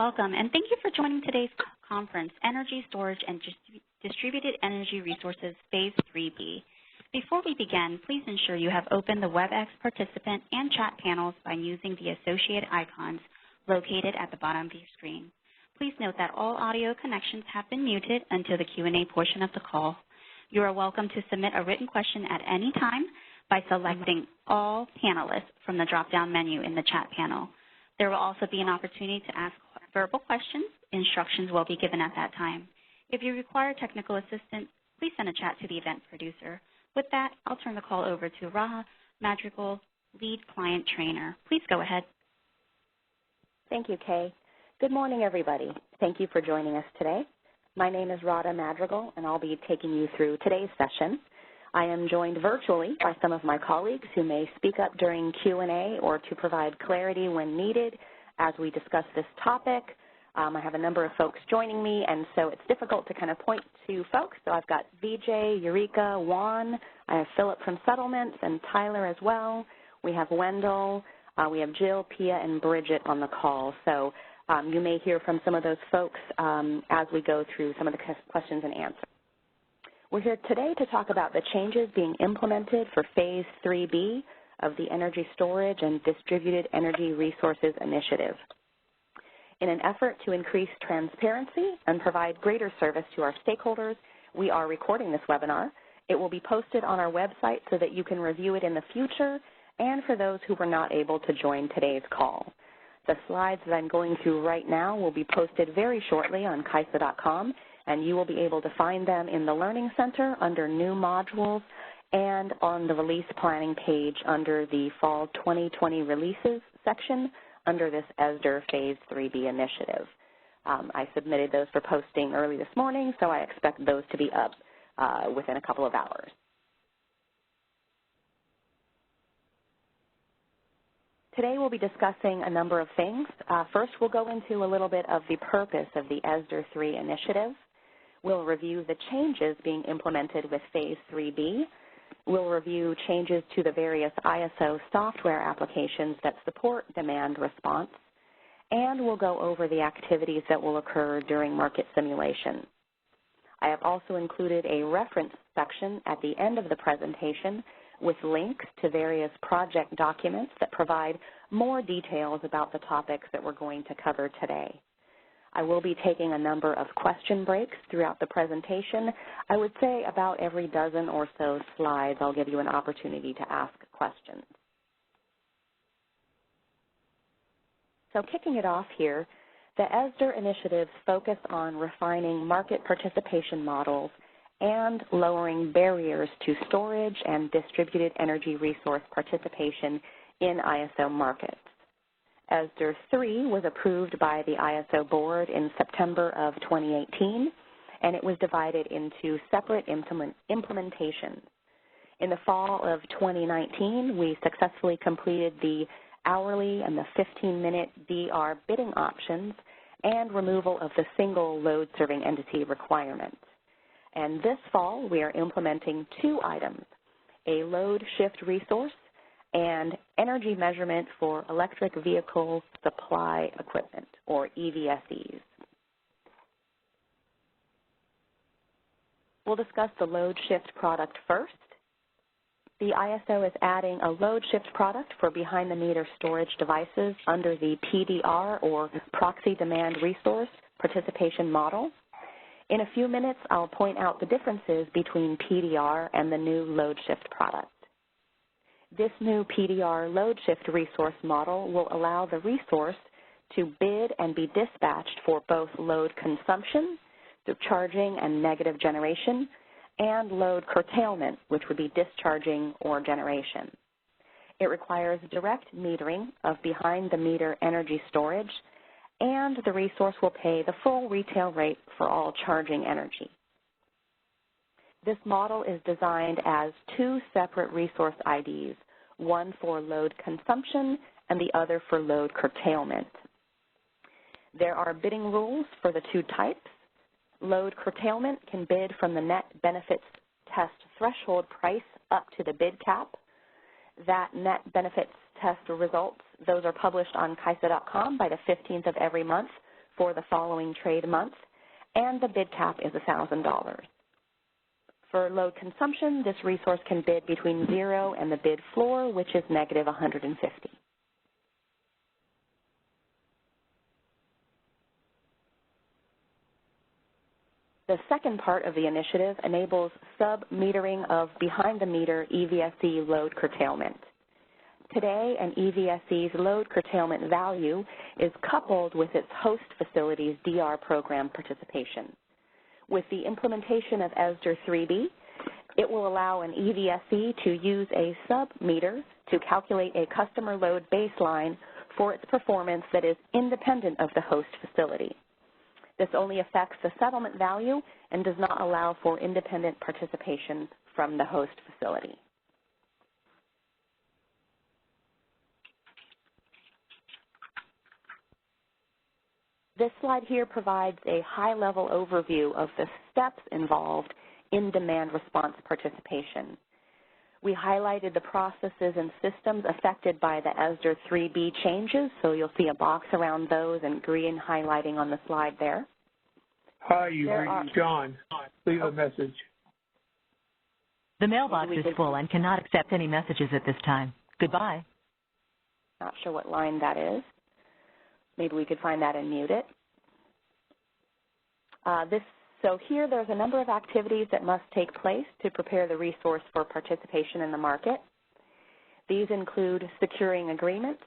Welcome, and thank you for joining today's conference, Energy Storage and Distributed Energy Resources, Phase 3B. Before we begin, please ensure you have opened the WebEx participant and chat panels by using the associated icons located at the bottom of your screen. Please note that all audio connections have been muted until the Q&A portion of the call. You are welcome to submit a written question at any time by selecting All Panelists from the drop-down menu in the chat panel. There will also be an opportunity to ask verbal questions. Instructions will be given at that time. If you require technical assistance, please send a chat to the event producer. With that, I'll turn the call over to Raha Madrigal, Lead Client Trainer. Please go ahead. Thank you, Kay. Good morning, everybody. Thank you for joining us today. My name is Radha Madrigal, and I'll be taking you through today's session. I am joined virtually by some of my colleagues who may speak up during Q&A or to provide clarity when needed as we discuss this topic. I have a number of folks joining me, and so it's difficult to kind of point to folks. So I've got Vijay, Eureka, Juan, I have Philip from Settlements, and Tyler as well. We have Wendell, we have Jill, Pia, and Bridget on the call. So you may hear from some of those folks as we go through some of the questions and answers. We're here today to talk about the changes being implemented for Phase 3B of the Energy Storage and Distributed Energy Resources Initiative. In an effort to increase transparency and provide greater service to our stakeholders, we are recording this webinar. It will be posted on our website so that you can review it in the future and for those who were not able to join today's call. The slides that I'm going through right now will be posted very shortly on kaisa.com, and you will be able to find them in the Learning Center under New Modules and on the Release Planning page under the Fall 2020 Releases section under this ESDR Phase 3B initiative. I submitted those for posting early this morning, so I expect those to be up within a couple of hours. Today we'll be discussing a number of things. First, we'll go into a little bit of the purpose of the ESDR 3 initiative. We'll review the changes being implemented with Phase 3B. We'll review changes to the various ISO software applications that support demand response. And we'll go over the activities that will occur during market simulation. I have also included a reference section at the end of the presentation with links to various project documents that provide more details about the topics that we're going to cover today. I will be taking a number of question breaks throughout the presentation. I would say about every dozen or so slides, I'll give you an opportunity to ask questions. So kicking it off here, the ESDR initiatives focus on refining market participation models and lowering barriers to storage and distributed energy resource participation in ISO markets. ESDR 3 was approved by the ISO board in September of 2018, and it was divided into separate implementations. In the fall of 2019, we successfully completed the hourly and the 15-minute DR bidding options and removal of the single load serving entity requirement. And this fall, we are implementing two items, a load shift resource and energy measurement for electric vehicle supply equipment, or EVSEs. We'll discuss the load shift product first. The ISO is adding a load shift product for behind-the-meter storage devices under the PDR, or Proxy Demand Resource Participation Model. In a few minutes, I'll point out the differences between PDR and the new load shift product. This new PDR load shift resource model will allow the resource to bid and be dispatched for both load consumption, through charging and negative generation, and load curtailment, which would be discharging or generation. It requires direct metering of behind-the-meter energy storage, and the resource will pay the full retail rate for all charging energy. This model is designed as two separate resource IDs, one for load consumption and the other for load curtailment. There are bidding rules for the two types. Load curtailment can bid from the net benefits test threshold price up to the bid cap. That net benefits test results, those are published on kaisa.com by the 15th of every month for the following trade month, and the bid cap is $1,000. For load consumption, this resource can bid between 0 and the bid floor, which is negative 150. The second part of the initiative enables sub-metering of behind-the-meter EVSE load curtailment. Today, an EVSE's load curtailment value is coupled with its host facility's DR program participation. With the implementation of ESDR 3B, it will allow an EVSE to use a sub-meter to calculate a customer load baseline for its performance that is independent of the host facility. This only affects the settlement value and does not allow for independent participation from the host facility. This slide here provides a high-level overview of the steps involved in demand response participation. We highlighted the processes and systems affected by the ESDR 3B changes, so you'll see a box around those and green highlighting on the slide there. Hi, you've reached John. Leave a message. The mailbox is full and cannot accept any messages at this time. Goodbye. Not sure what line that is. Maybe we could find that and mute it. So here there's a number of activities that must take place to prepare the resource for participation in the market. These include securing agreements,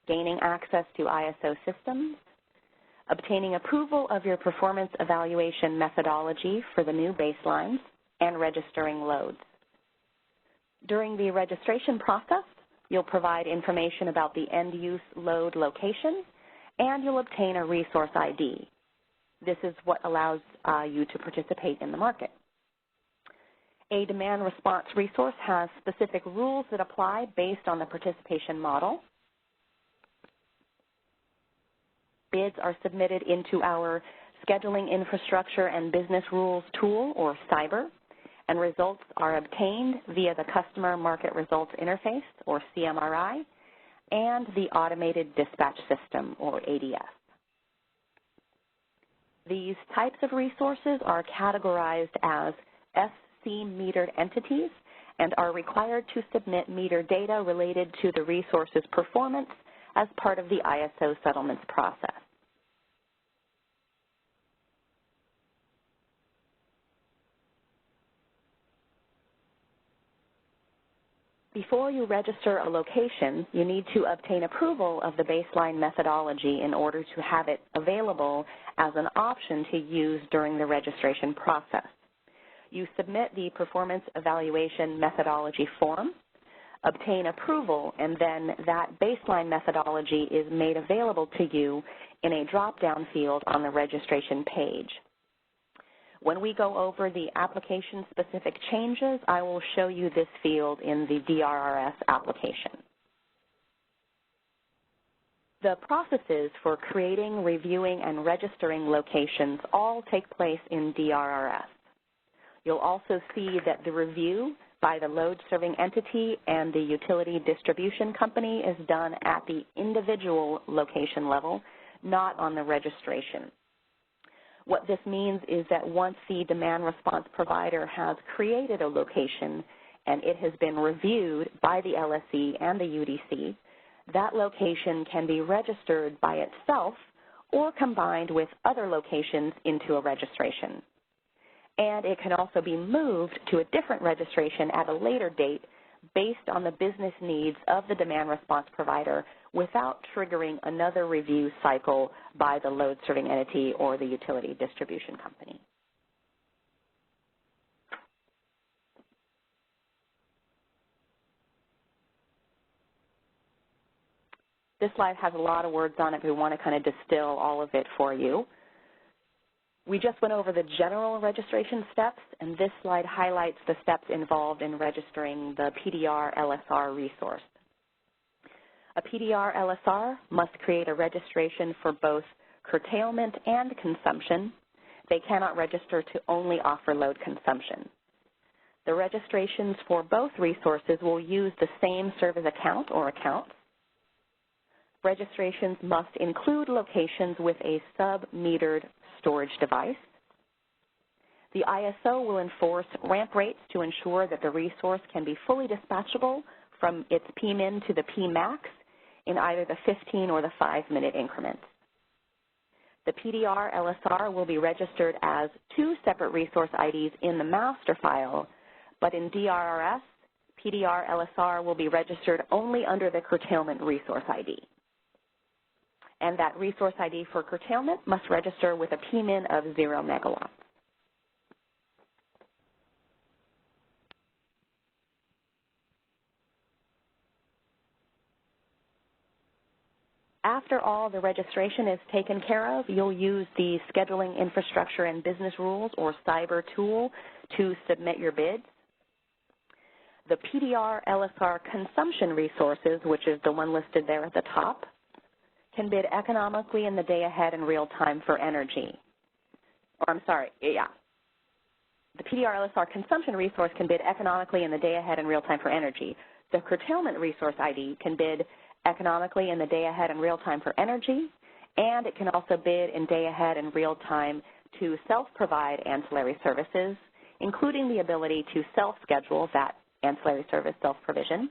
gaining access to ISO systems, obtaining approval of your performance evaluation methodology for the new baselines, and registering loads. During the registration process, you'll provide information about the end-use load location, and you'll obtain a resource ID. This is what allows you to participate in the market. A demand response resource has specific rules that apply based on the participation model. Bids are submitted into our Scheduling Infrastructure and Business Rules tool, or CYBR, and results are obtained via the Customer Market Results Interface, or CMRI, and the Automated Dispatch System, or ADS. These types of resources are categorized as SC-metered entities and are required to submit meter data related to the resource's performance as part of the ISO settlements process. Before you register a location, you need to obtain approval of the baseline methodology in order to have it available as an option to use during the registration process. You submit the performance evaluation methodology form, obtain approval, and then that baseline methodology is made available to you in a drop-down field on the registration page. When we go over the application-specific changes, I will show you this field in the DRRS application. The processes for creating, reviewing, and registering locations all take place in DRRS. You'll also see that the review by the load-serving entity and the utility distribution company is done at the individual location level, not on the registration. What this means is that once the demand response provider has created a location and it has been reviewed by the LSE and the UDC, that location can be registered by itself or combined with other locations into a registration. And it can also be moved to a different registration at a later date based on the business needs of the demand response provider without triggering another review cycle by the load-serving entity or the utility distribution company. This slide has a lot of words on it. We want to kind of distill all of it for you. We just went over the general registration steps, and this slide highlights the steps involved in registering the PDR LSR resource. A PDR LSR must create a registration for both curtailment and consumption. They cannot register to only offer load consumption. The registrations for both resources will use the same service account or accounts. Registrations must include locations with a sub-metered storage device. The ISO will enforce ramp rates to ensure that the resource can be fully dispatchable from its Pmin to the Pmax in either the 15 or the 5-minute increments. The PDR LSR will be registered as 2 separate resource IDs in the master file, but in DRRS, PDR LSR will be registered only under the curtailment resource ID. And that resource ID for curtailment must register with a Pmin of 0 megawatts. After all the registration is taken care of, you'll use the Scheduling Infrastructure and Business Rules, or CYBR tool, to submit your bids. The PDR LSR consumption resources, which is the one listed there at the top, can bid economically in the day ahead and real time for energy. The PDR LSR consumption resource can bid economically in the day ahead and real time for energy. The curtailment resource ID can bid economically in the day ahead and real time for energy, and it can also bid in day ahead and real time to self-provide ancillary services, including the ability to self-schedule that ancillary service self-provision.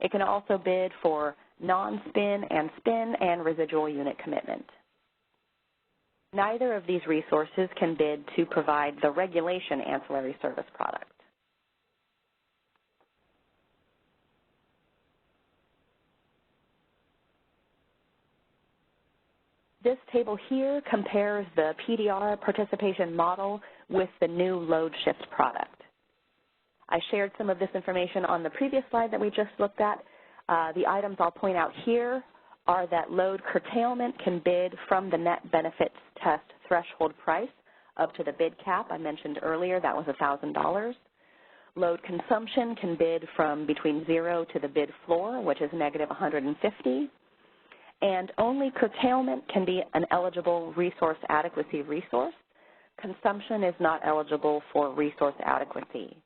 It can also bid for non-spin and spin and residual unit commitment. Neither of these resources can bid to provide the regulation ancillary service product. This table here compares the PDR participation model with the new load shift product. I shared some of this information on the previous slide that we just looked at. The items I'll point out here are that load curtailment can bid from the net benefits test threshold price up to the bid cap I mentioned earlier. That was $1,000. Load consumption can bid from between 0 to the bid floor, which is negative 150. And only curtailment can be an eligible resource adequacy resource. Consumption is not eligible for resource adequacy.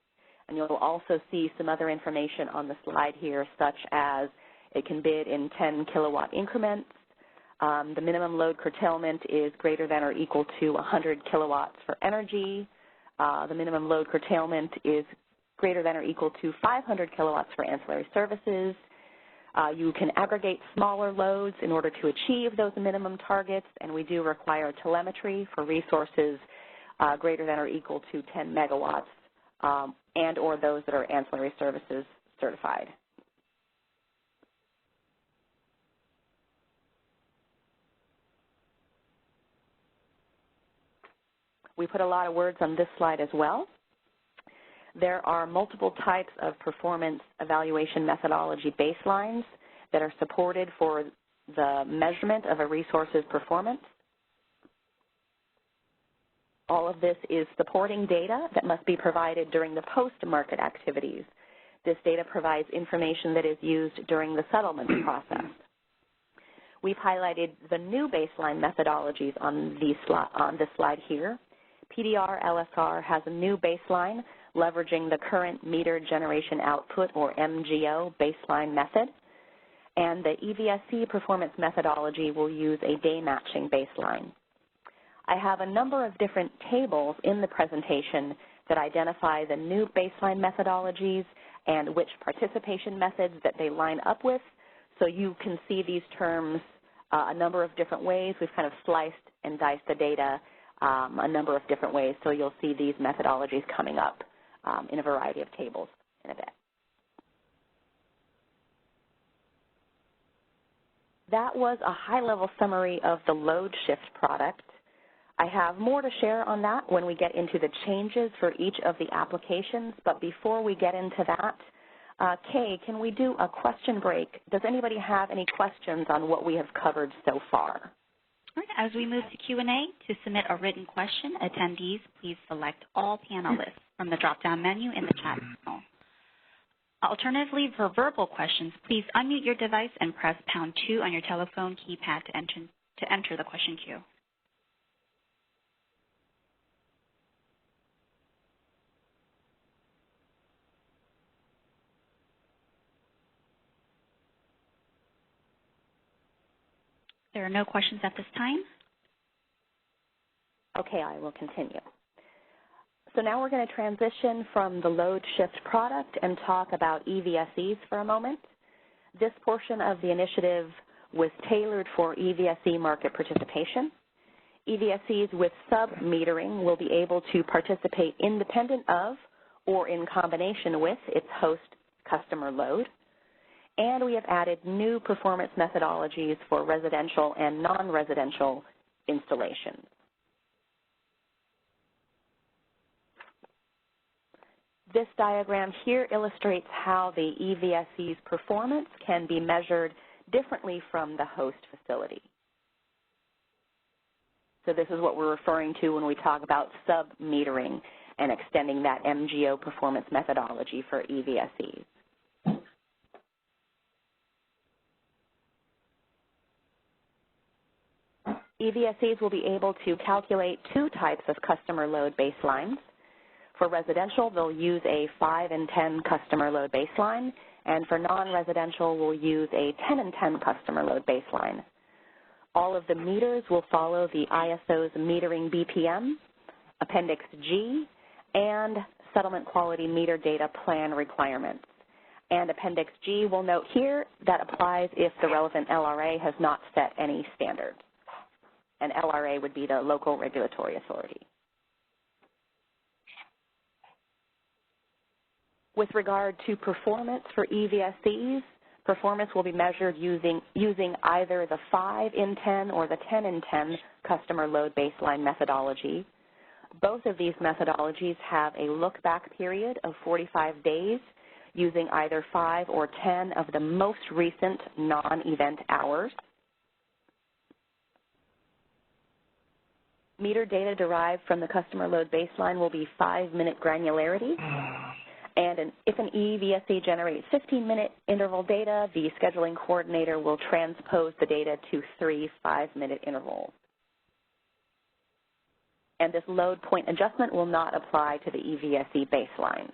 And you'll also see some other information on the slide here, such as it can bid in 10 kilowatt increments. The minimum load curtailment is greater than or equal to 100 kilowatts for energy. The minimum load curtailment is greater than or equal to 500 kilowatts for ancillary services. You can aggregate smaller loads in order to achieve those minimum targets, and we do require telemetry for resources greater than or equal to 10 megawatts and or those that are ancillary services certified. We put a lot of words on this slide as well. There are multiple types of performance evaluation methodology baselines that are supported for the measurement of a resource's performance. All of this is supporting data that must be provided during the post-market activities. This data provides information that is used during the settlement process. We've highlighted the new baseline methodologies on this slide here. PDR LSR has a new baseline leveraging the current meter generation output, or MGO, baseline method. And the EVSC performance methodology will use a day matching baseline. I have a number of different tables in the presentation that identify the new baseline methodologies and which participation methods that they line up with, so you can see these terms a number of different ways. We've kind of sliced and diced the data a number of different ways, so you'll see these methodologies coming up in a variety of tables in a bit. That was a high-level summary of the load shift product. I have more to share on that when we get into the changes for each of the applications, but before we get into that, Kay, can we do a question break? Does anybody have any questions on what we have covered so far? All right, as we move to Q&A, to submit a written question, attendees, please select all panelists from the drop-down menu in the chat panel. Alternatively, for verbal questions, please unmute your device and press #2 on your telephone keypad to enter the question queue. There are no questions at this time. Okay, I will continue. So now we're going to transition from the load shift product and talk about EVSEs for a moment. This portion of the initiative was tailored for EVSE market participation. EVSEs with sub-metering will be able to participate independent of or in combination with its host customer load. And we have added new performance methodologies for residential and non-residential installations. This diagram here illustrates how the EVSE's performance can be measured differently from the host facility. So this is what we're referring to when we talk about sub-metering and extending that MGO performance methodology for EVSEs. EVSEs will be able to calculate two types of customer load baselines. For residential, they'll use a 5 and 10 customer load baseline, and for non-residential, we'll use a 10 and 10 customer load baseline. All of the meters will follow the ISO's metering BPM, Appendix G, and settlement quality meter data plan requirements. And Appendix G will note here that applies if the relevant LRA has not set any standards. And LRA would be the local regulatory authority. With regard to performance for EVSEs, performance will be measured using either the 5 in 10 or the 10 in 10 customer load baseline methodology. Both of these methodologies have a look-back period of 45 days using either 5 or 10 of the most recent non-event hours. Meter data derived from the customer load baseline will be 5-minute granularity. And if an EVSE generates 15-minute interval data, the scheduling coordinator will transpose the data to 3 5-minute intervals. And this load point adjustment will not apply to the EVSE baseline.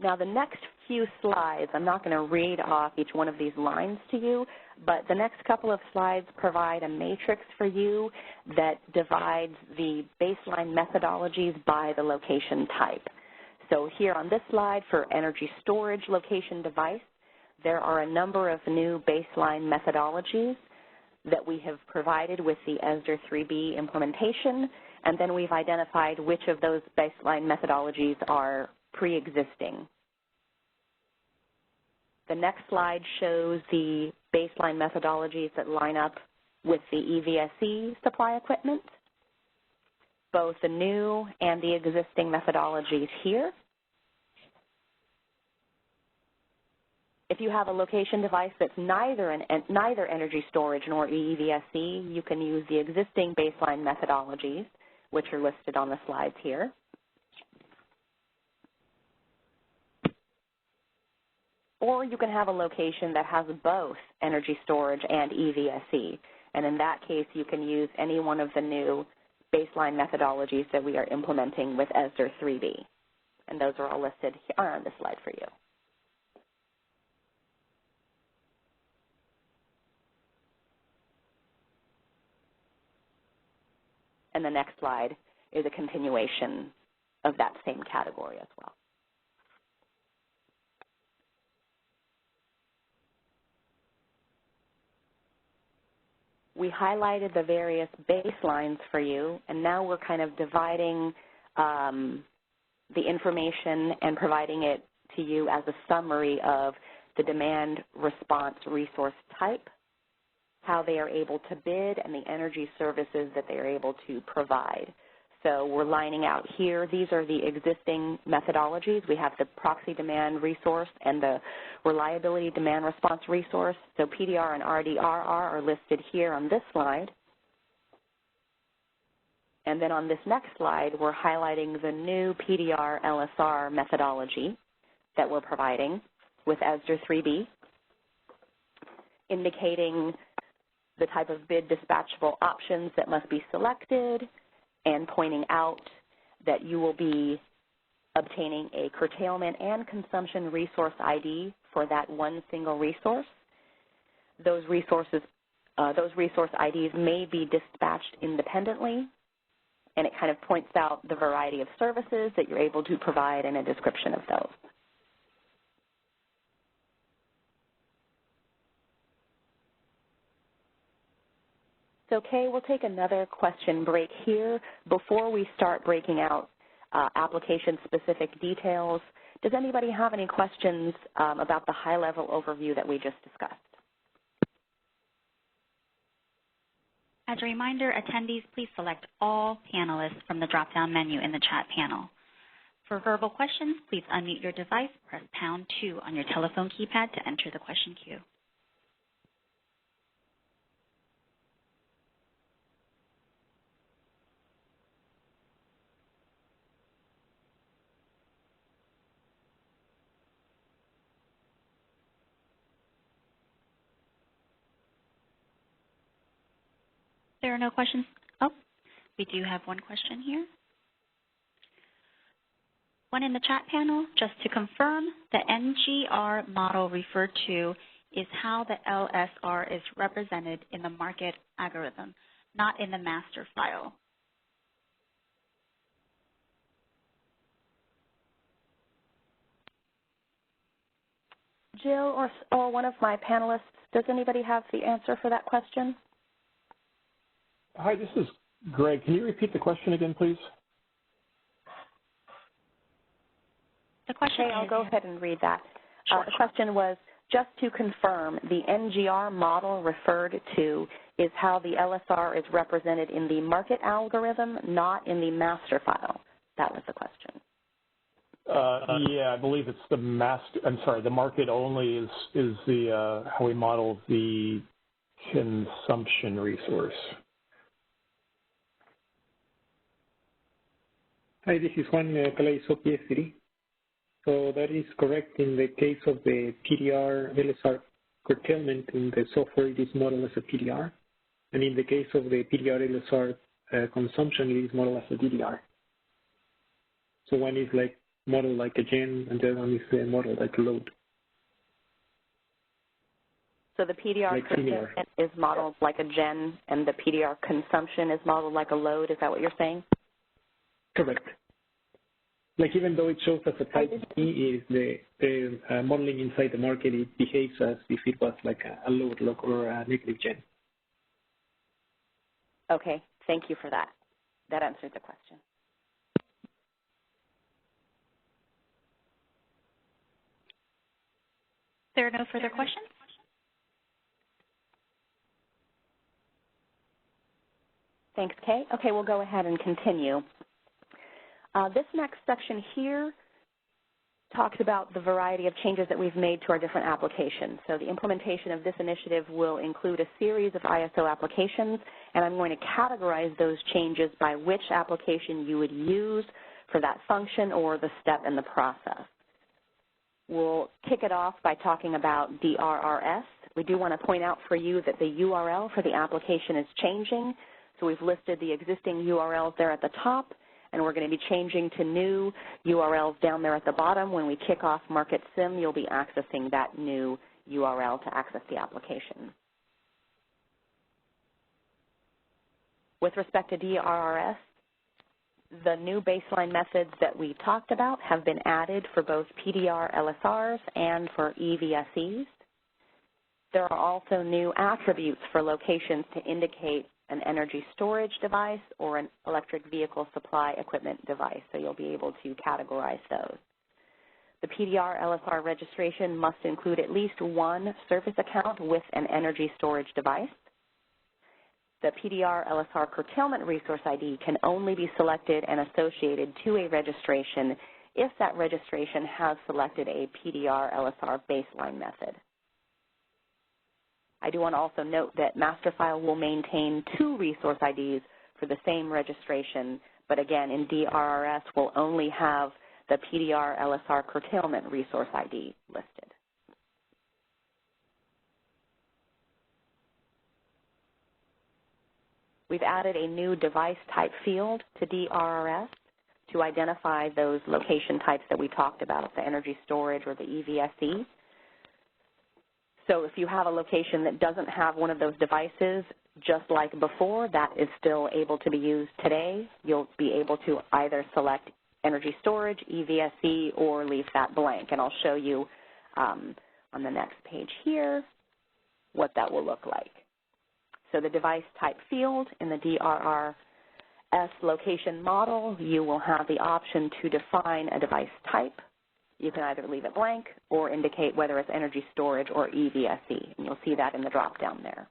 Now, the next few slides, I'm not going to read off each one of these lines to you, but the next couple of slides provide a matrix for you that divides the baseline methodologies by the location type. So here on this slide for energy storage location device, there are a number of new baseline methodologies that we have provided with the ESDR 3B implementation, and then we've identified which of those baseline methodologies are pre-existing. The next slide shows the baseline methodologies that line up with the EVSE supply equipment, both the new and the existing methodologies here. If you have a location device that's neither energy storage nor EVSE, you can use the existing baseline methodologies, which are listed on the slides here. Or you can have a location that has both energy storage and EVSE, and in that case, you can use any one of the new baseline methodologies that we are implementing with ESDR 3B, and those are all listed here on this slide for you. And the next slide is a continuation of that same category as well. We highlighted the various baselines for you, and now we're kind of dividing the information and providing it to you as a summary of the demand response resource type, how they are able to bid, and the energy services that they are able to provide. So we're lining out here. These are the existing methodologies. We have the proxy demand resource and the reliability demand response resource. So PDR and RDRR are listed here on this slide. And then on this next slide, we're highlighting the new PDR LSR methodology that we're providing with ESDR 3B, indicating the type of bid dispatchable options that must be selected, and pointing out that you will be obtaining a curtailment and consumption resource ID for that one single resource. Those resource IDs may be dispatched independently, and it kind of points out the variety of services that you're able to provide and a description of those. So, Kay, we'll take another question break here. Before we start breaking out application-specific details, does anybody have any questions about the high-level overview that we just discussed? As a reminder, attendees, please select all panelists from the drop-down menu in the chat panel. For verbal questions, please unmute your device, press #2 on your telephone keypad to enter the question queue. There are no questions. Oh, we do have one question here. One in the chat panel. Just to confirm, the NGR model referred to is how the LSR is represented in the market algorithm, not in the master file. Jill or one of my panelists, does anybody have the answer for that question? Hi, this is Greg. Can you repeat the question again, please? The question okay, I'll go ahead and read that. The question was, just to confirm, the NGR model referred to is how the LSR is represented in the market algorithm, not in the master file. That was the question. Yeah, I believe it's the master. I'm sorry, the market only is the how we model the consumption resource. Hi, this is Juan Calaiso, PhD. So that is correct in the case of the PDR LSR curtailment in the software, it is modeled as a PDR. And in the case of the PDR LSR consumption, it is modeled as a DDR. So one is like modeled like a gen, and the other one is modeled like a load. So the PDR curtailment is modeled like a gen, and the PDR consumption is modeled like a load. Is that what you're saying? Correct. Like even though it shows as a type E, is the modeling inside the market, it behaves as if it was like a load or a negative gen. Okay, thank you for that. That answers the question. There are no further questions? Thanks, Kay. Okay, we'll go ahead and continue. This next section here talks about the variety of changes that we've made to our different applications. So the implementation of this initiative will include a series of ISO applications, and I'm going to categorize those changes by which application you would use for that function or the step in the process. We'll kick it off by talking about DRRS. We do want to point out for you that the URL for the application is changing. So we've listed the existing URLs there at the top, and we're going to be changing to new URLs down there at the bottom. When we kick off Market Sim, you'll be accessing that new URL to access the application. With respect to DRRS, the new baseline methods that we talked about have been added for both PDR LSRs and for EVSEs. There are also new attributes for locations to indicate an energy storage device or an electric vehicle supply equipment device, so you'll be able to categorize those. The PDR LSR registration must include at least one service account with an energy storage device. The PDR LSR curtailment resource ID can only be selected and associated to a registration if that registration has selected a PDR LSR baseline method. I do want to also note that master file will maintain two resource IDs for the same registration, but again, in DRRS, we'll only have the PDR LSR curtailment resource ID listed. We've added a new device type field to DRRS to identify those location types that we talked about, the energy storage or the EVSE. So if you have a location that doesn't have one of those devices, just like before, that is still able to be used today. You'll be able to either select energy storage, EVSE, or leave that blank. And I'll show you on the next page here what that will look like. So the device type field in the DRRS location model, you will have the option to define a device type. You can either leave it blank or indicate whether it's energy storage or EVSE, and you'll see that in the drop-down there.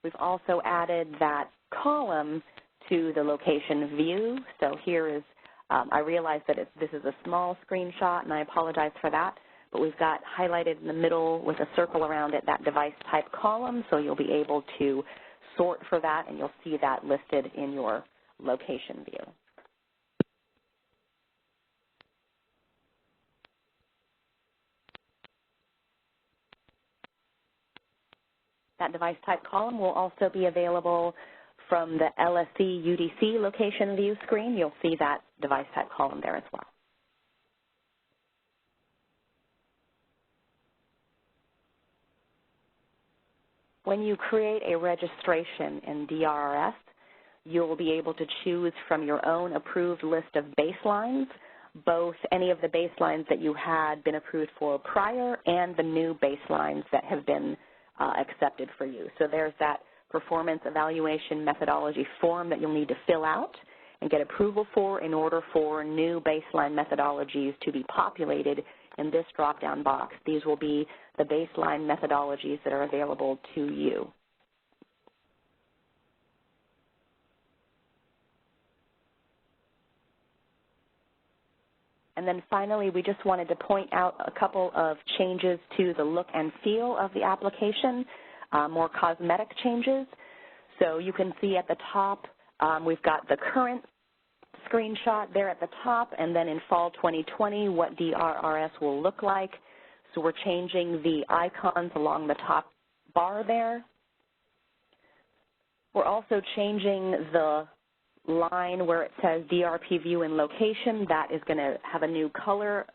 We've also added that column to the location view. So here is, I realize that this is a small screenshot, and I apologize for that, but we've got highlighted in the middle with a circle around it that device type column, so you'll be able to sort for that, and you'll see that listed in your location view. That device type column will also be available from the LSC UDC location view screen. You'll see that device type column there as well. When you create a registration in DRRS, you'll be able to choose from your own approved list of baselines, both any of the baselines that you had been approved for prior and the new baselines that have been accepted for you. So there's that performance evaluation methodology form that you'll need to fill out and get approval for in order for new baseline methodologies to be populated in this drop-down box. These will be the baseline methodologies that are available to you. And then finally, we just wanted to point out a couple of changes to the look and feel of the application, more cosmetic changes. So you can see at the top, we've got the current screenshot there at the top, and then in fall 2020, what DRRS will look like. So we're changing the icons along the top bar there. We're also changing the line where it says DRP view and location. That is going to have a new color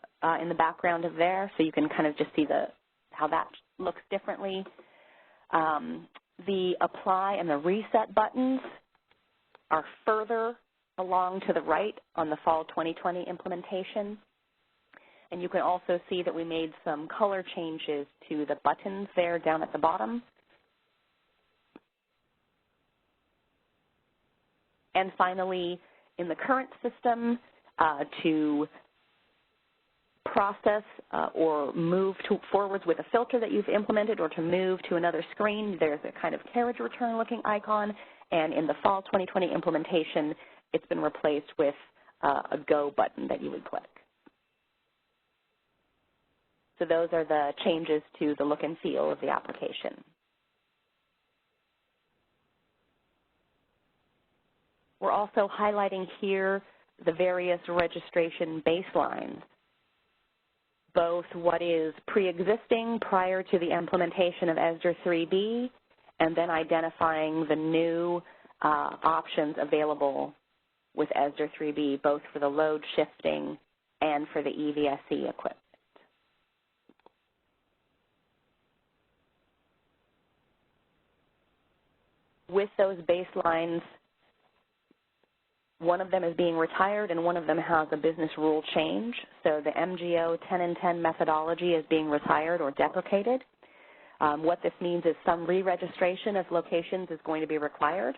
in the background of there, so you can kind of just see how that looks differently. The apply and the reset buttons are further along to the right on the fall 2020 implementation. And you can also see that we made some color changes to the buttons there down at the bottom. And finally, in the current system, to process or move forwards with a filter that you've implemented or to move to another screen, there's a kind of carriage return looking icon. And in the fall 2020 implementation, it's been replaced with a go button that you would click. So those are the changes to the look and feel of the application. We're also highlighting here the various registration baselines, both what is pre-existing prior to the implementation of ESDR 3B, and then identifying the new options available with ESDR 3B, both for the load shifting and for the EVSE equipment. With those baselines, one of them is being retired and one of them has a business rule change. So the MGO 10 and 10 methodology is being retired or deprecated. What this means is some re-registration of locations is going to be required.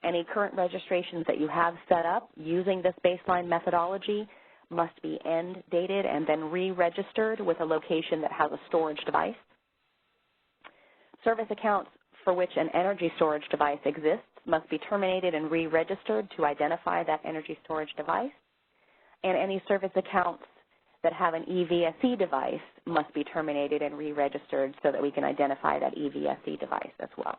Any current registrations that you have set up using this baseline methodology must be end dated and then re-registered with a location that has a storage device. Service accounts for which an energy storage device exists must be terminated and re-registered to identify that energy storage device. And any service accounts that have an EVSE device must be terminated and re-registered so that we can identify that EVSE device as well.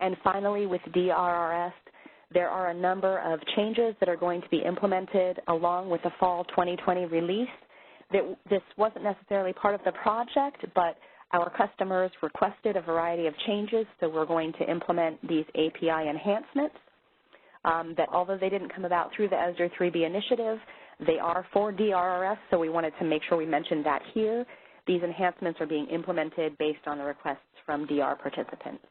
And finally, with DRRS, there are a number of changes that are going to be implemented along with the fall 2020 release. This wasn't necessarily part of the project, but our customers requested a variety of changes, so we're going to implement these API enhancements. that although they didn't come about through the ESDR 3B initiative, they are for DRRS, so we wanted to make sure we mentioned that here. These enhancements are being implemented based on the requests from DR participants.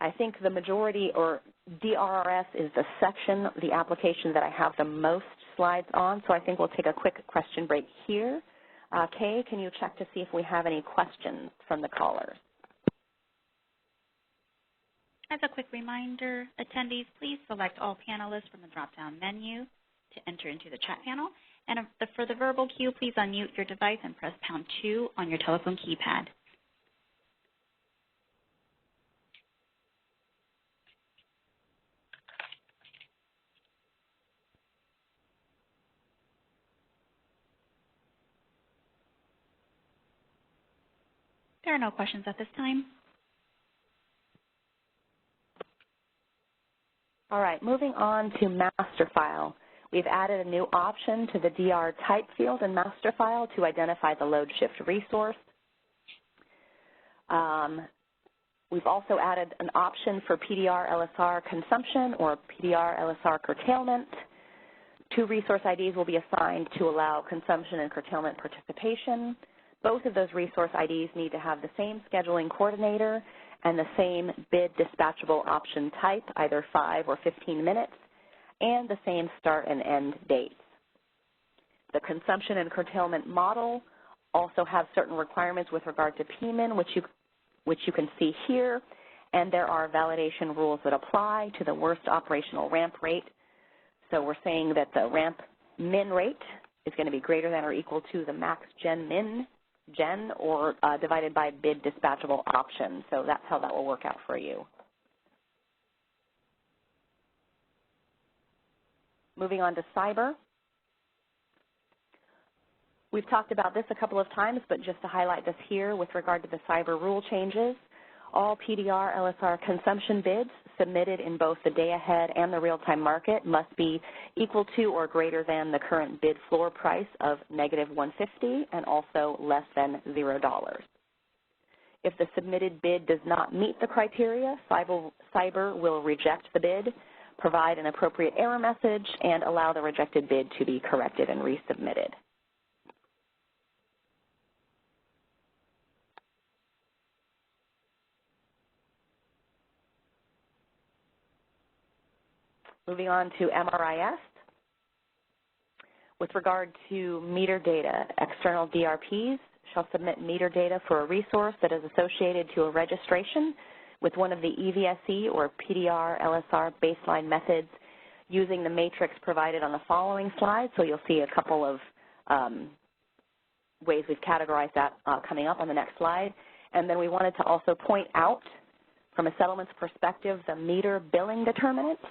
I think the majority, or DRRS is the section, the application that I have the most slides on, so I think we'll take a quick question break here. Kay, can you check to see if we have any questions from the callers? As a quick reminder, attendees, please select all panelists from the drop-down menu to enter into the chat panel. And for the verbal queue, please unmute your device and press #2 on your telephone keypad. There are no questions at this time. All right, moving on to master file. We've added a new option to the DR type field in master file to identify the load shift resource. We've also added an option for PDR LSR consumption or PDR LSR curtailment. 2 resource IDs will be assigned to allow consumption and curtailment participation. Both of those resource IDs need to have the same scheduling coordinator and the same bid dispatchable option type, either 5 or 15 minutes, and the same start and end dates. The consumption and curtailment model also have certain requirements with regard to PMIN, which you can see here, and there are validation rules that apply to the worst operational ramp rate. So we're saying that the ramp min rate is going to be greater than or equal to the max gen min gen or divided by bid dispatchable option. So that's how that will work out for you. Moving on to cyber. We've talked about this a couple of times, but just to highlight this here with regard to the cyber rule changes, all PDR LSR consumption bids submitted in both the day-ahead and the real-time market must be equal to or greater than the current bid floor price of -$150 and also less than $0. If the submitted bid does not meet the criteria, cyber will reject the bid, provide an appropriate error message, and allow the rejected bid to be corrected and resubmitted. Moving on to MRIS. With regard to meter data, external DRPs shall submit meter data for a resource that is associated to a registration with one of the EVSE or PDR LSR baseline methods using the matrix provided on the following slide. So you'll see a couple of ways we've categorized that coming up on the next slide. And then we wanted to also point out, from a settlements perspective, the meter billing determinants.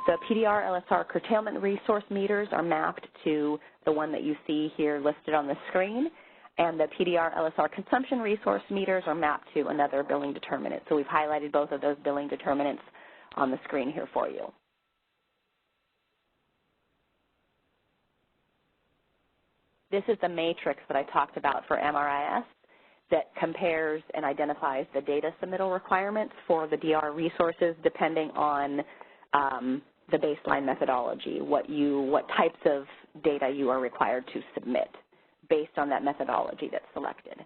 The PDR LSR curtailment resource meters are mapped to the one that you see here listed on the screen, and the PDR LSR consumption resource meters are mapped to another billing determinant. So we've highlighted both of those billing determinants on the screen here for you. This is the matrix that I talked about for MRIS that compares and identifies the data submittal requirements for the DR resources depending on the baseline methodology, what types of data you are required to submit based on that methodology that's selected.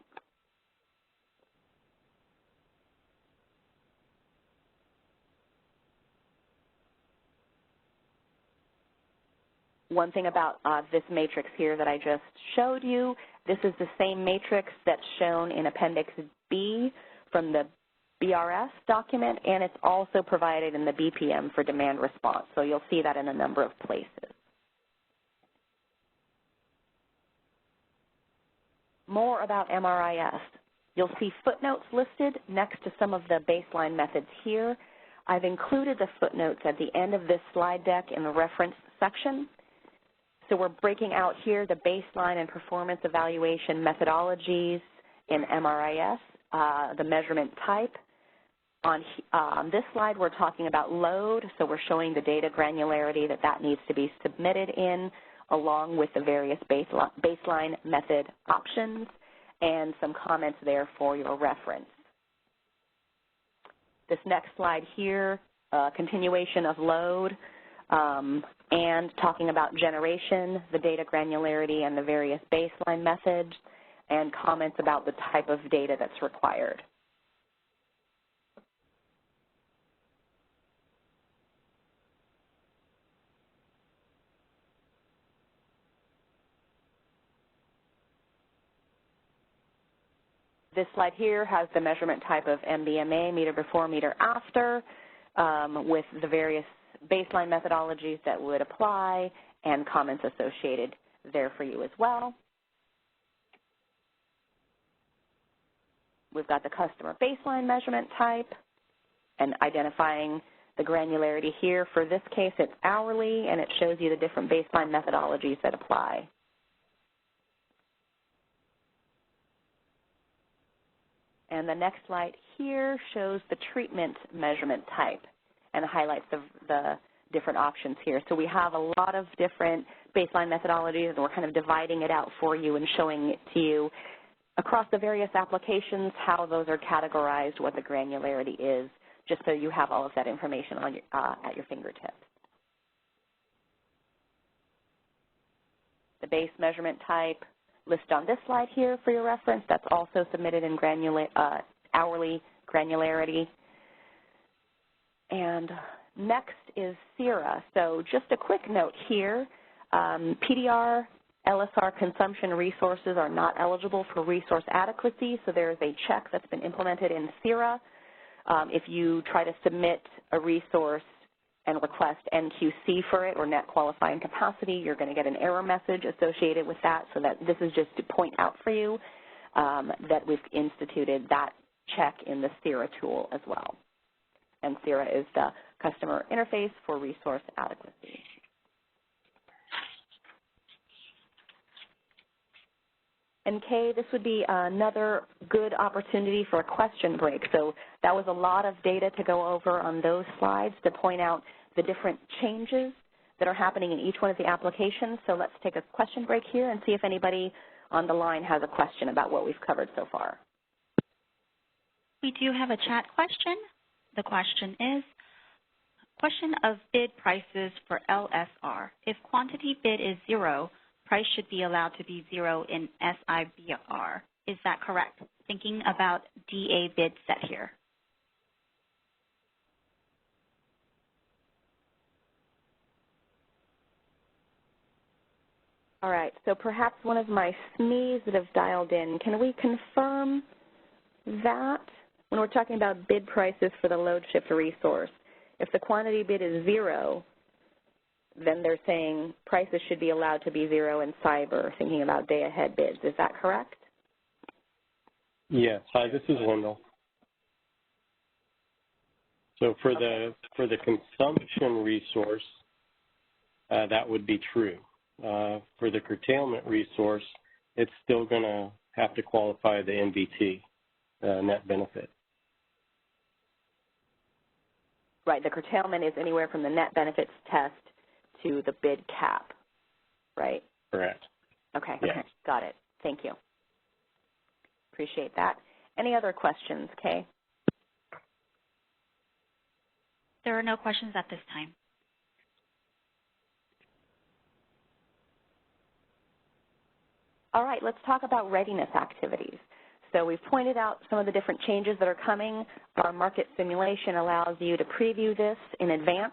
One thing about this matrix here that I just showed you, this is the same matrix that's shown in Appendix B from the BRS document, and it's also provided in the BPM for demand response. So you'll see that in a number of places. More about MRIS. You'll see footnotes listed next to some of the baseline methods here. I've included the footnotes at the end of this slide deck in the reference section. So we're breaking out here the baseline and performance evaluation methodologies in MRIS, the measurement type. On this slide, we're talking about load, so we're showing the data granularity that needs to be submitted in, along with the various baseline method options, and some comments there for your reference. This next slide here continuation of load, and talking about generation, the data granularity, and the various baseline methods, and comments about the type of data that's required. This slide here has the measurement type of MBMA, meter before, meter after, with the various baseline methodologies that would apply and comments associated there for you as well. We've got the customer baseline measurement type and identifying the granularity here. For this case, it's hourly, and it shows you the different baseline methodologies that apply. And the next slide here shows the treatment measurement type and highlights the different options here. So we have a lot of different baseline methodologies, and we're kind of dividing it out for you and showing it to you across the various applications, how those are categorized, what the granularity is, just so you have all of that information on your, at your fingertips. The base measurement type listed on this slide here for your reference. That's also submitted in hourly granularity. And next is SARA. So just a quick note here, PDR, LSR consumption resources are not eligible for resource adequacy, so there is a check that's been implemented in SARA. If you try to submit a resource and request NQC for it or net qualifying capacity, you're going to get an error message associated with that, so that this is just to point out for you that we've instituted that check in the SARA tool as well. And SARA is the customer interface for resource adequacy. And Kay, this would be another good opportunity for a question break. So that was a lot of data to go over on those slides to point out the different changes that are happening in each one of the applications. So let's take a question break here and see if anybody on the line has a question about what we've covered so far. We do have a chat question. The question is, question of bid prices for LSR. If quantity bid is 0, price should be allowed to be 0 in SIBR. Is that correct? Thinking about DA bid set here. All right, so perhaps one of my SMEs that have dialed in, can we confirm that when we're talking about bid prices for the load shift resource? If the quantity bid is 0, then they're saying prices should be allowed to be 0 in cyber, thinking about day-ahead bids. Is that correct? Yes. Hi, this is Wendell. So for the consumption resource, that would be true. For the curtailment resource, it's still going to have to qualify the NBT, net benefit. Right. The curtailment is anywhere from the net benefits test to the bid cap, right? Correct. Okay. Yes. Got it. Thank you. Appreciate that. Any other questions, Kay? There are no questions at this time. All right, let's talk about readiness activities. So we've pointed out some of the different changes that are coming. Our market simulation allows you to preview this in advance,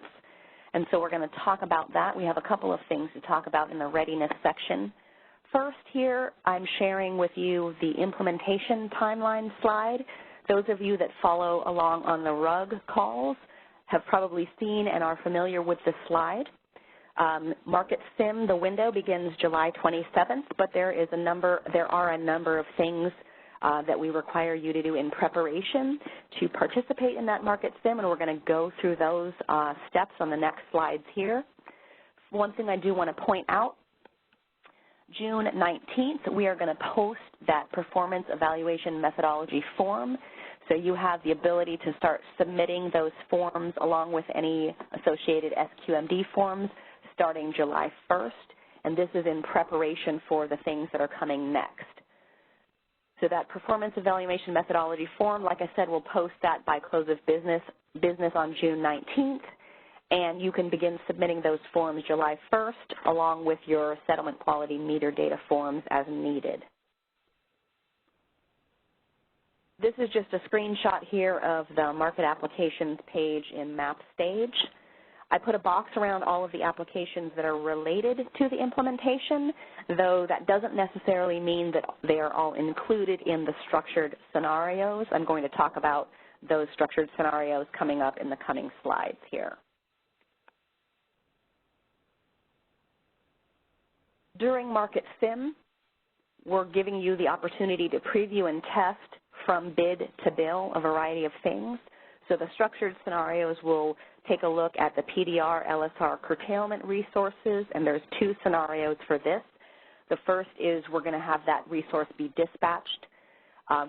and so we're going to talk about that. We have a couple of things to talk about in the readiness section. First here, I'm sharing with you the implementation timeline slide. Those of you that follow along on the RUG calls have probably seen and are familiar with this slide. Market Sim, the window begins July 27th, but there are a number of things that we require you to do in preparation to participate in that Market Sim, and we're going to go through those steps on the next slides here. One thing I do want to point out, June 19th, we are going to post that performance evaluation methodology form. So you have the ability to start submitting those forms along with any associated SQMD forms starting July 1st, and this is in preparation for the things that are coming next. So that performance evaluation methodology form, like I said, we'll post that by close of business business on June 19th, and you can begin submitting those forms July 1st along with your settlement quality meter data forms as needed. This is just a screenshot here of the market applications page in map stage. I put a box around all of the applications that are related to the implementation, though that doesn't necessarily mean that they are all included in the structured scenarios. I'm going to talk about those structured scenarios coming up in the coming slides here. During Market Sim, we're giving you the opportunity to preview and test from bid to bill a variety of things. So the structured scenarios will take a look at the PDR LSR curtailment resources, and there's two scenarios for this. The first is we're going to have that resource be dispatched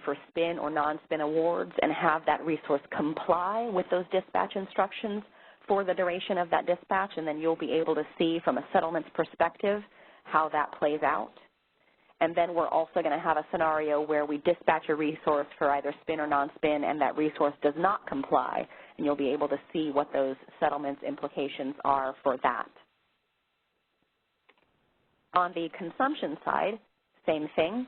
for spin or non-spin awards and have that resource comply with those dispatch instructions for the duration of that dispatch, and then you'll be able to see from a settlements perspective how that plays out. And then we're also going to have a scenario where we dispatch a resource for either spin or non-spin and that resource does not comply, and you'll be able to see what those settlements implications are for that. On the consumption side, same thing.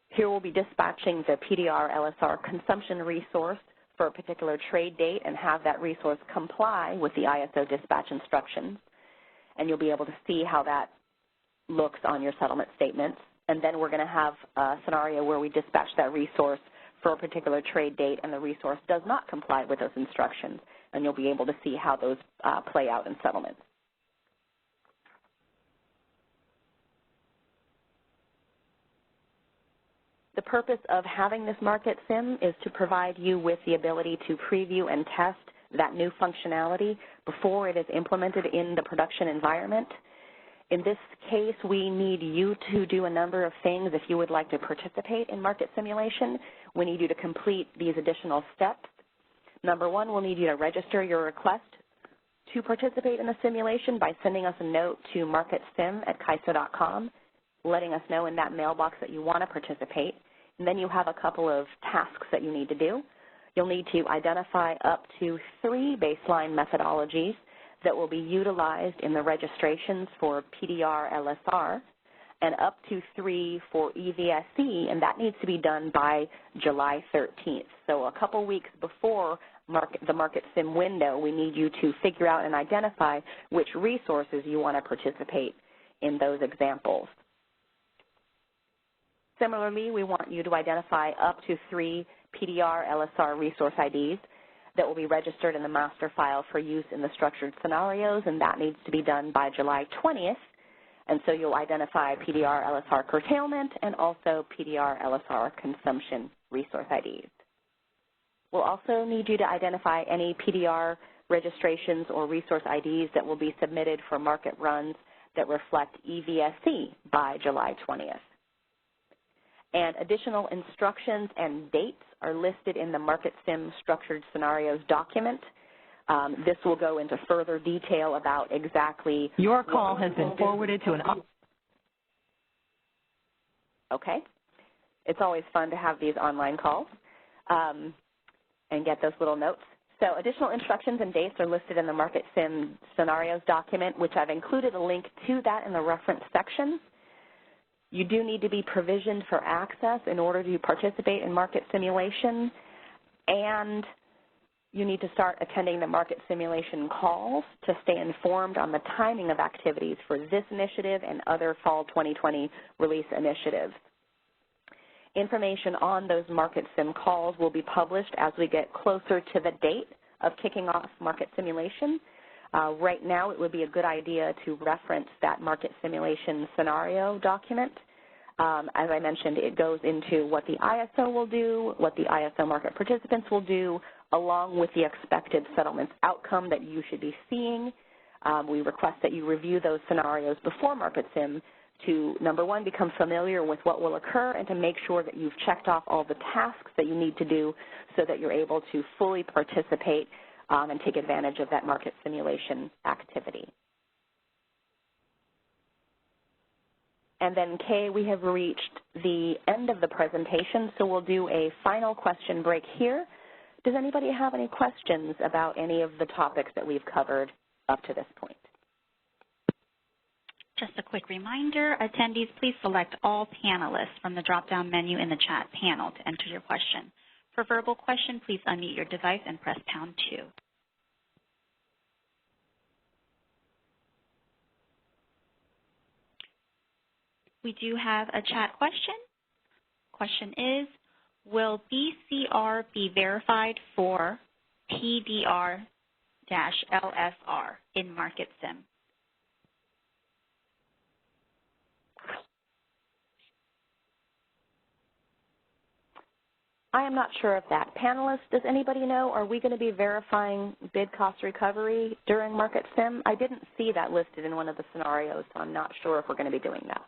Here we'll be dispatching the PDR LSR consumption resource for a particular trade date and have that resource comply with the ISO dispatch instructions, and you'll be able to see how that looks on your settlement statements. And then we're going to have a scenario where we dispatch that resource for a particular trade date and the resource does not comply with those instructions, and you'll be able to see how those play out in settlements. The purpose of having this market sim is to provide you with the ability to preview and test that new functionality before it is implemented in the production environment. In this case, we need you to do a number of things if you would like to participate in market simulation. We need you to complete these additional steps. Number one, we'll need you to register your request to participate in the simulation by sending us a note to marketsim@kaiso.com, letting us know in that mailbox that you want to participate. And then you have a couple of tasks that you need to do. You'll need to identify up to 3 baseline methodologies that will be utilized in the registrations for PDR LSR, and up to 3 for EVSE, and that needs to be done by July 13th. So a couple weeks before the Market Sim window, we need you to figure out and identify which resources you want to participate in those examples. Similarly, we want you to identify up to 3 PDR LSR resource IDs that will be registered in the master file for use in the structured scenarios, and that needs to be done by July 20th. And so you'll identify PDR LSR curtailment and also PDR LSR consumption resource IDs. We'll also need you to identify any PDR registrations or resource IDs that will be submitted for market runs that reflect EVSE by July 20th. And additional instructions and dates are listed in the Market Sim Structured Scenarios document. This will go into further detail about exactly. Your call has been forwarded to an. Okay. It's always fun to have these online calls and get those little notes. So additional instructions and dates are listed in the Market Sim Scenarios document, which I've included a link to that in the reference section. You do need to be provisioned for access in order to participate in market simulation, and you need to start attending the market simulation calls to stay informed on the timing of activities for this initiative and other fall 2020 release initiatives. Information on those market sim calls will be published as we get closer to the date of kicking off market simulation. Right now, it would be a good idea to reference that market simulation scenario document. As I mentioned, it goes into what the ISO will do, what the ISO market participants will do, along with the expected settlements outcome that you should be seeing. We request that you review those scenarios before market sim to, number one, become familiar with what will occur and to make sure that you've checked off all the tasks that you need to do so that you're able to fully participate and take advantage of that market simulation activity. And then, Kay, we have reached the end of the presentation, so we'll do a final question break here Does anybody have any questions about any of the topics that we've covered up to this point? Just a quick reminder, attendees, please select all panelists from the drop-down menu in the chat panel to enter your question. For verbal question, please unmute your device and press pound 2. We do have a chat question. Question is, will BCR be verified for PDR-LSR in MarketSim? I am not sure of that. Panelists, does anybody know, are we going to be verifying bid cost recovery during MarketSim? I didn't see that listed in one of the scenarios, so I'm not sure if we're going to be doing that.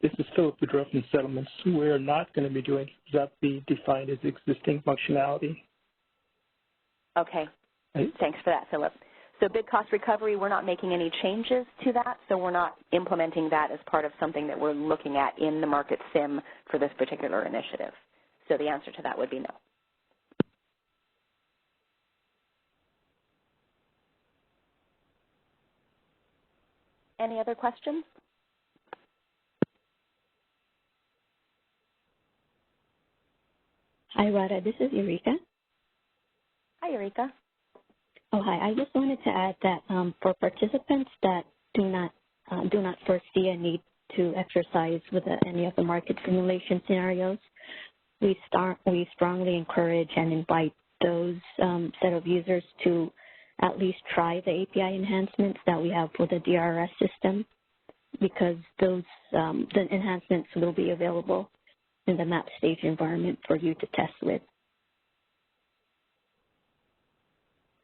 This is Philip with Reference Settlements. We're not going to be doing that. Be defined as existing functionality. Okay. Thanks for that, Philip. So bid cost recovery, we're not making any changes to that, so we're not implementing that as part of something that we're looking at in the MarketSim for this particular initiative. So the answer to that would be no. Any other questions? Hi, Rada. This is Eureka. Hi, Eureka. Oh, hi. I just wanted to add that for participants that do not foresee a need to exercise with any of the market simulation scenarios, we strongly encourage and invite those set of users to at least try the API enhancements that we have for the DRS system, because those the enhancements will be available in the map stage environment for you to test with.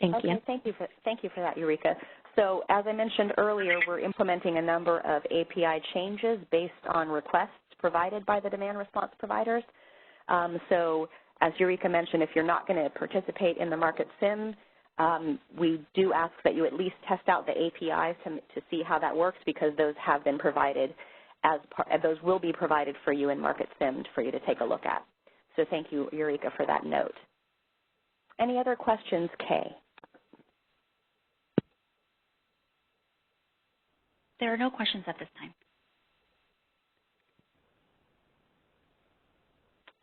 Thank you. Thank you for that, Eureka. So as I mentioned earlier, we're implementing a number of API changes based on requests provided by the demand response providers. So as Eureka mentioned, if you're not going to participate in the MarketSim, we do ask that you at least test out the APIs to see how that works, because those have been provided those will be provided for you in MarketSim for you to take a look at. So thank you, Eureka, for that note. Any other questions, Kay? There are no questions at this time.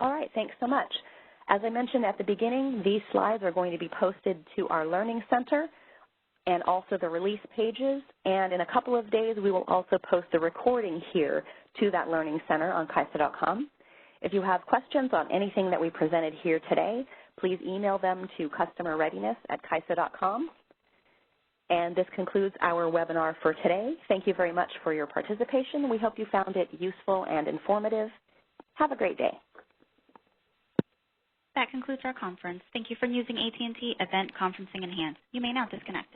All right, thanks so much. As I mentioned at the beginning, these slides are going to be posted to our Learning Center and also the release pages. And in a couple of days, we will also post a recording here to that Learning Center on CAISO.com. If you have questions on anything that we presented here today, please email them to customerreadiness@CAISO.com. And this concludes our webinar for today. Thank you very much for your participation. We hope you found it useful and informative. Have a great day. That concludes our conference. Thank you for using AT&T Event Conferencing Enhanced. You may now disconnect.